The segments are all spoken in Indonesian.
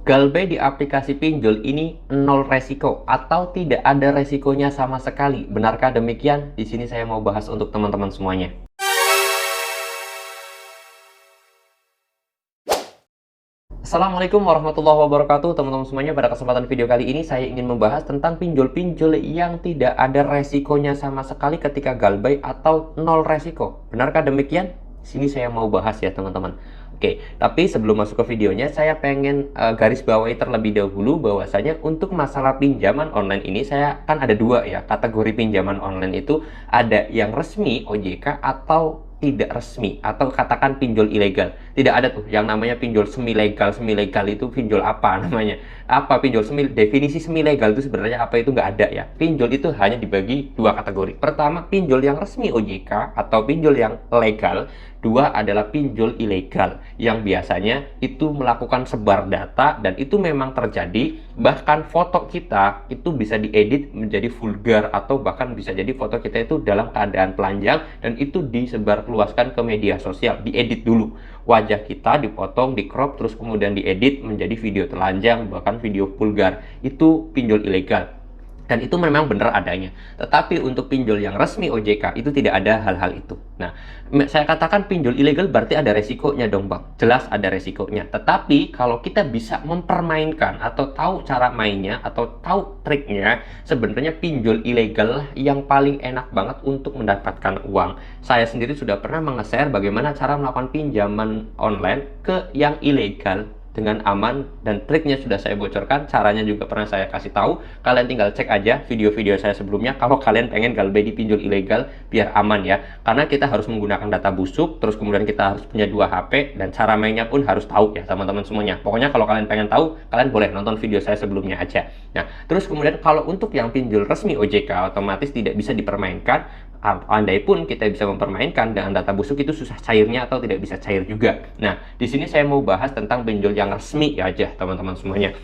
Galbay di aplikasi pinjol ini nol resiko atau tidak ada resikonya sama sekali. Benarkah demikian? Di sini saya mau bahas untuk teman-teman semuanya. Assalamualaikum warahmatullahi wabarakatuh teman-teman semuanya. Pada kesempatan video kali ini saya ingin membahas tentang pinjol-pinjol yang tidak ada resikonya sama sekali ketika Galbay atau nol resiko. Benarkah demikian? Sini saya mau bahas ya teman-teman. Oke, tapi sebelum masuk ke videonya saya pengen garis bawahi terlebih dahulu bahwasanya untuk masalah pinjaman online ini saya kan ada dua ya kategori pinjaman online itu, ada yang resmi OJK atau tidak resmi atau katakan pinjol ilegal. Tidak ada tuh yang namanya pinjol semi legal. Semi legal itu pinjol apa namanya? Apa pinjol semi? Definisi semi legal itu sebenarnya apa? Itu nggak ada ya. Pinjol itu hanya dibagi dua kategori. Pertama, pinjol yang resmi OJK atau pinjol yang legal. Dua adalah pinjol ilegal yang biasanya itu melakukan sebar data dan itu memang terjadi, bahkan foto kita itu bisa diedit menjadi vulgar atau bahkan bisa jadi foto kita itu dalam keadaan telanjang dan itu disebar luaskan ke media sosial. Diedit dulu wajah kita, dipotong, di crop, terus kemudian diedit menjadi video telanjang bahkan video vulgar. Itu pinjol ilegal dan itu memang benar adanya. Tetapi untuk pinjol yang resmi OJK itu tidak ada hal-hal itu. Nah, saya katakan pinjol ilegal berarti ada resikonya dong Bang. Jelas ada resikonya. Tetapi kalau kita bisa mempermainkan atau tahu cara mainnya atau tahu triknya, sebenarnya pinjol ilegal yang paling enak banget untuk mendapatkan uang. Saya sendiri sudah pernah menge-share bagaimana cara melakukan pinjaman online ke yang ilegal dengan aman, dan triknya sudah saya bocorkan, caranya juga pernah saya kasih tahu. Kalian tinggal cek aja video-video saya sebelumnya kalau kalian pengen Galbay di pinjol ilegal biar aman ya, karena kita harus menggunakan data busuk, terus kemudian kita harus punya dua HP dan cara mainnya pun harus tahu ya teman-teman semuanya. Pokoknya kalau kalian pengen tahu, kalian boleh nonton video saya sebelumnya aja. Nah, terus kemudian kalau untuk yang pinjol resmi OJK otomatis tidak bisa dipermainkan. Andai pun kita bisa mempermainkan dengan data busuk, itu susah cairnya atau tidak bisa cair juga. Nah, di sini saya mau bahas tentang pinjol yang resmi ya aja teman-teman semuanya.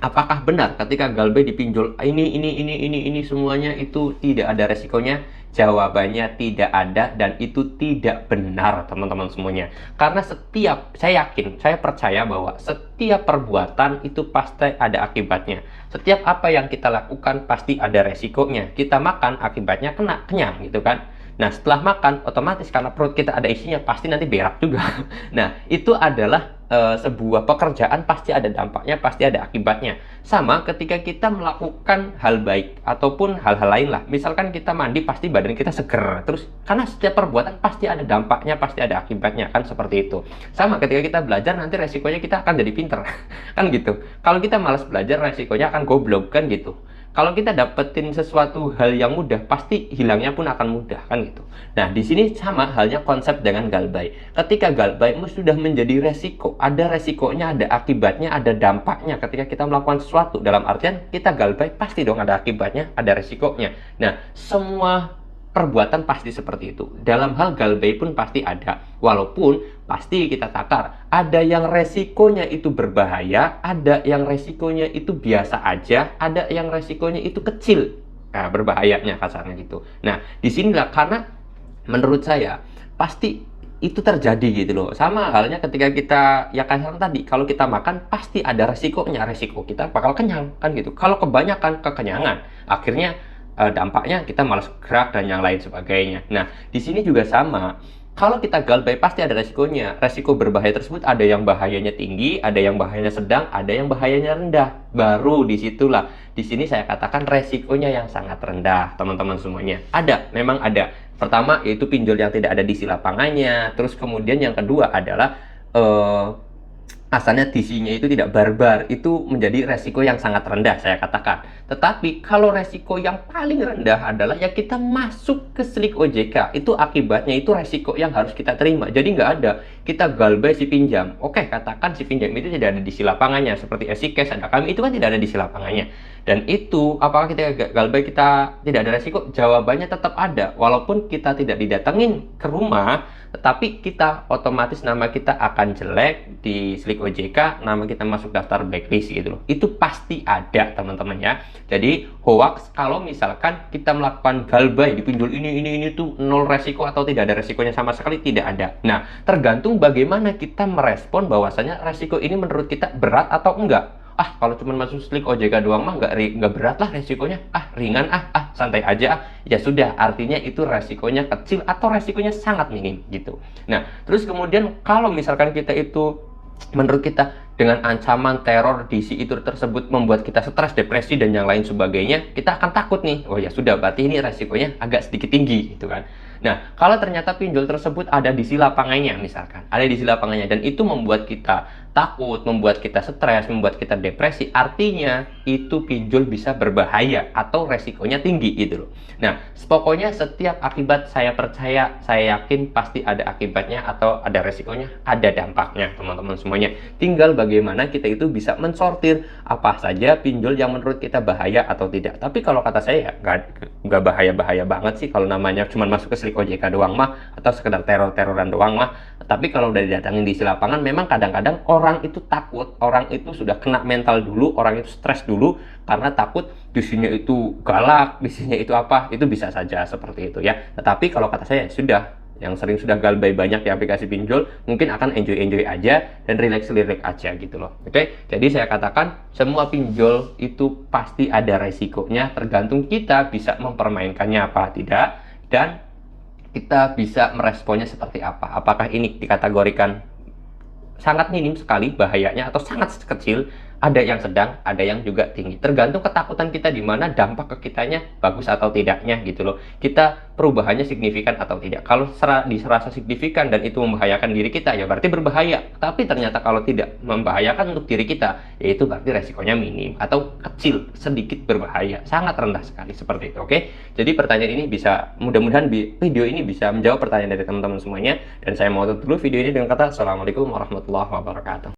Apakah benar ketika Galbay dipinjol ini semuanya itu tidak ada resikonya? Jawabannya tidak ada dan itu tidak benar teman-teman semuanya. Karena saya yakin, saya percaya bahwa setiap perbuatan itu pasti ada akibatnya. Setiap apa yang kita lakukan pasti ada resikonya. Kita makan akibatnya kenyang gitu kan. Nah, setelah makan, otomatis karena perut kita ada isinya, pasti nanti berak juga. Nah, itu adalah sebuah pekerjaan pasti ada dampaknya, pasti ada akibatnya. Sama ketika kita melakukan hal baik ataupun hal-hal lain lah. Misalkan kita mandi, pasti badan kita seger. Terus, karena setiap perbuatan pasti ada dampaknya, pasti ada akibatnya, kan seperti itu. Sama ketika kita belajar, nanti resikonya kita akan jadi pinter. Kan gitu. Kalau kita malas belajar, resikonya akan goblok, kan gitu. Kalau kita dapetin sesuatu hal yang mudah, pasti hilangnya pun akan mudah, kan gitu. Nah, di sini sama halnya konsep dengan Galbay. Ketika Galbay sudah menjadi resiko, ada resikonya, ada akibatnya, ada dampaknya. Ketika kita melakukan sesuatu, dalam artian kita Galbay, pasti dong ada akibatnya, ada resikonya. Nah, semua perbuatan pasti seperti itu. Dalam hal Galbay pun pasti ada. Walaupun pasti kita takar. Ada yang resikonya itu berbahaya, ada yang resikonya itu biasa aja, ada yang resikonya itu kecil. Nah, berbahayanya kasarnya gitu. Nah, disinilah karena menurut saya pasti itu terjadi gitu loh. Sama halnya ketika kita ya kayak tadi, kalau kita makan pasti ada resikonya, resiko kita bakal kenyang kan gitu. Kalau kebanyakan kekenyangan, akhirnya dampaknya kita malas gerak dan yang lain sebagainya. Nah, di sini juga sama. Kalau kita Galbay pasti ada resikonya. Resiko berbahaya tersebut ada yang bahayanya tinggi, ada yang bahayanya sedang, ada yang bahayanya rendah. Baru disitulah. Di sini saya katakan resikonya yang sangat rendah, teman-teman semuanya. Ada, memang ada. Pertama yaitu pinjol yang tidak ada di lapangannya. Terus kemudian yang kedua adalah asalnya DC-nya itu tidak barbar, itu menjadi resiko yang sangat rendah saya katakan. Tetapi kalau resiko yang paling rendah adalah ya kita masuk ke slik OJK, itu akibatnya itu resiko yang harus kita terima. Jadi nggak ada kita Galbay si pinjam, oke katakan si pinjam itu tidak ada di lapangannya, seperti EasyCash ada kami, itu kan tidak ada di lapangannya. Dan itu apakah kita Galbay kita tidak ada resiko? Jawabannya tetap ada, walaupun kita tidak didatengin ke rumah, tetapi kita otomatis nama kita akan jelek di Slick OJK, nama kita masuk daftar blacklist gitu loh. Itu pasti ada teman-teman ya. Jadi hoax kalau misalkan kita melakukan galbay di pinjol ini tuh nol resiko atau tidak ada resikonya sama sekali, tidak ada. Nah, tergantung bagaimana kita merespon bahwasanya resiko ini menurut kita berat atau enggak. Kalau cuma masuk Slick OJK doang mah nggak berat lah resikonya, ringan, santai aja, ya sudah, artinya itu resikonya kecil atau resikonya sangat minim gitu. Nah, terus kemudian kalau misalkan kita itu menurut kita dengan ancaman teror di si itu tersebut membuat kita stres, depresi dan yang lain sebagainya, kita akan takut nih. Oh ya sudah, berarti ini resikonya agak sedikit tinggi gitu kan. Nah, kalau ternyata pinjol tersebut ada di si lapangannya misalkan, ada di si lapangannya dan itu membuat kita takut, membuat kita stres, membuat kita depresi, artinya itu pinjol bisa berbahaya atau resikonya tinggi gitu loh. Nah, pokoknya setiap akibat saya percaya, saya yakin pasti ada akibatnya atau ada resikonya, ada dampaknya teman-teman semuanya. Tinggal bagaimana kita itu bisa mensortir apa saja pinjol yang menurut kita bahaya atau tidak. Tapi kalau kata saya nggak bahaya-bahaya banget sih kalau namanya cuma masuk ke Slick OJK doang mah atau sekedar teror-teroran doang mah. Tapi kalau udah didatangin di lapangan, memang kadang-kadang orang itu takut, orang itu sudah kena mental dulu, orang itu stres dulu karena takut visinya itu galak, visinya itu apa, itu bisa saja seperti itu ya. Tetapi kalau kata saya sudah, yang sering sudah galbay banyak di aplikasi pinjol, mungkin akan enjoy aja dan relax aja gitu loh. Oke, jadi saya katakan semua pinjol itu pasti ada resikonya, tergantung kita bisa mempermainkannya apa tidak dan kita bisa meresponnya seperti apa. Apakah ini dikategorikan sangat minim sekali bahayanya atau sangat kecil, ada yang sedang, ada yang juga tinggi. Tergantung ketakutan kita di mana, dampak ke kitanya bagus atau tidaknya gitu loh. Kita perubahannya signifikan atau tidak. Kalau dirasa signifikan dan itu membahayakan diri kita, ya berarti berbahaya. Tapi ternyata kalau tidak membahayakan untuk diri kita, yaitu berarti resikonya minim atau kecil, sedikit berbahaya, sangat rendah sekali seperti itu. Oke? Jadi pertanyaan ini bisa, mudah-mudahan video ini bisa menjawab pertanyaan dari teman-teman semuanya. Dan saya mau tutup dulu video ini dengan kata Assalamualaikum warahmatullahi wabarakatuh.